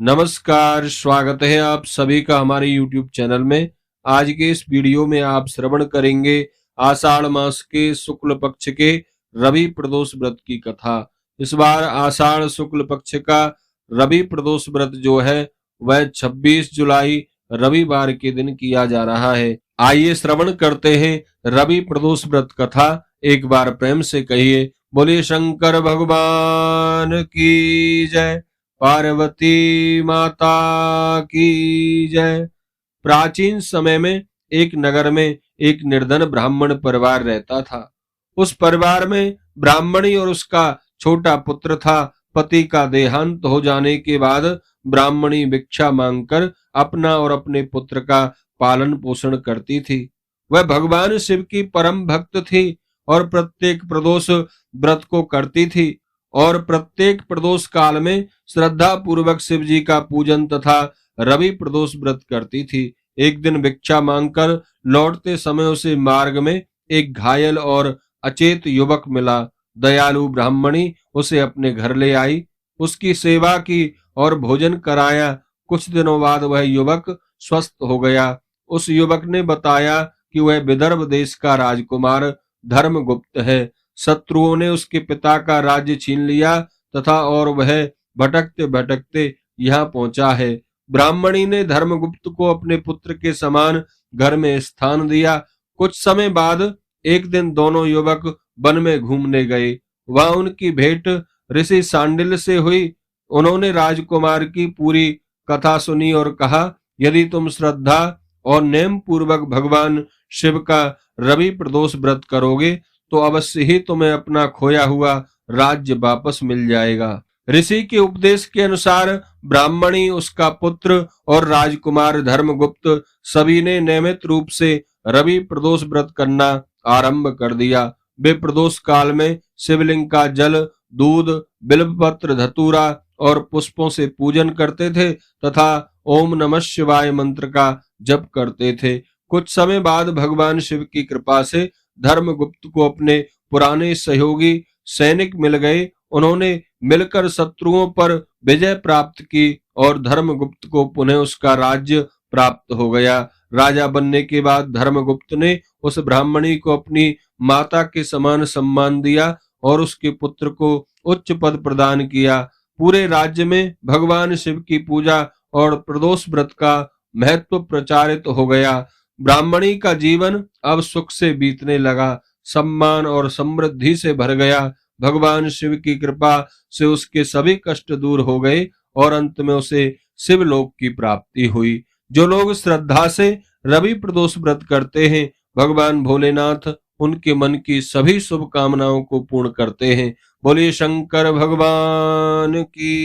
नमस्कार, स्वागत है आप सभी का हमारे YouTube चैनल में। आज के इस वीडियो में आप श्रवण करेंगे आषाढ़ मास के शुक्ल पक्ष के रवि प्रदोष व्रत की कथा। इस बार आषाढ़ शुक्ल पक्ष का रवि प्रदोष व्रत जो है वह 26 जुलाई रविवार के दिन किया जा रहा है। आइए श्रवण करते हैं रवि प्रदोष व्रत कथा। एक बार प्रेम से कहिए, बोलिए शंकर भगवान की जय, पार्वती माता की जय। प्राचीन समय में एक नगर में एक निर्धन ब्राह्मण परिवार रहता था। उस परिवार में ब्राह्मणी और उसका छोटा पुत्र था। पति का देहांत हो जाने के बाद ब्राह्मणी भिक्षा मांगकर अपना और अपने पुत्र का पालन पोषण करती थी। वह भगवान शिव की परम भक्त थी और प्रत्येक प्रदोष व्रत को करती थी और प्रत्येक प्रदोष काल में श्रद्धा पूर्वक शिव जी का पूजन तथा रवि प्रदोष व्रत करती थी। एक दिन भिक्षा मांगकर लौटते समय उसे मार्ग में एक घायल और अचेत युवक मिला। दयालु ब्राह्मणी उसे अपने घर ले आई, उसकी सेवा की और भोजन कराया। कुछ दिनों बाद वह युवक स्वस्थ हो गया। उस युवक ने बताया कि वह विदर्भ देश का राजकुमार धर्मगुप्त है। शत्रुओं ने उसके पिता का राज्य छीन लिया तथा और वह भटकते भटकते यहाँ पहुंचा है। ब्राह्मणी ने धर्मगुप्त को अपने पुत्र के समान घर में स्थान दिया। कुछ समय बाद एक दिन दोनों युवक वन में घूमने गए। वहां उनकी भेंट ऋषि सांडिल्य से हुई। उन्होंने राजकुमार की पूरी कथा सुनी और कहा, यदि तुम श्रद्धा और नेम पूर्वक भगवान शिव का रवि प्रदोष व्रत करोगे तो अवश्य ही तुम्हें अपना खोया हुआ राज्य वापस मिल जाएगा। ऋषि के उपदेश के अनुसार ब्राह्मणी, उसका पुत्र और राजकुमार धर्मगुप्त सभी ने नियमित रूप से रवि प्रदोष व्रत करना आरंभ कर दिया। वे प्रदोष काल में शिवलिंग का जल, दूध, बिल्वपत्र, धतूरा और पुष्पों से पूजन करते थे तथा ओम नमः शिवाय मंत्र का जप करते थे। कुछ समय बाद भगवान शिव की कृपा से धर्मगुप्त को अपने पुराने सहयोगी सैनिक मिल गए। उन्होंने मिलकर शत्रुओं पर विजय प्राप्त की और धर्मगुप्त को पुनः उसका राज्य प्राप्त हो गया। राजा बनने के बाद धर्मगुप्त ने उस ब्राह्मणी को अपनी माता के समान सम्मान दिया और उसके पुत्र को उच्च पद प्रदान किया। पूरे राज्य में भगवान शिव की पूजा और प्रदोष व्रत का महत्व प्रचारित हो गया। ब्राह्मणी का जीवन अब सुख से बीतने लगा, सम्मान और समृद्धि से भर गया। भगवान शिव की कृपा से उसके सभी कष्ट दूर हो गए और अंत में उसे शिवलोक की प्राप्ति हुई। जो लोग श्रद्धा से रवि प्रदोष व्रत करते हैं, भगवान भोलेनाथ उनके मन की सभी शुभ कामनाओं को पूर्ण करते हैं। बोलिए शंकर भगवान की।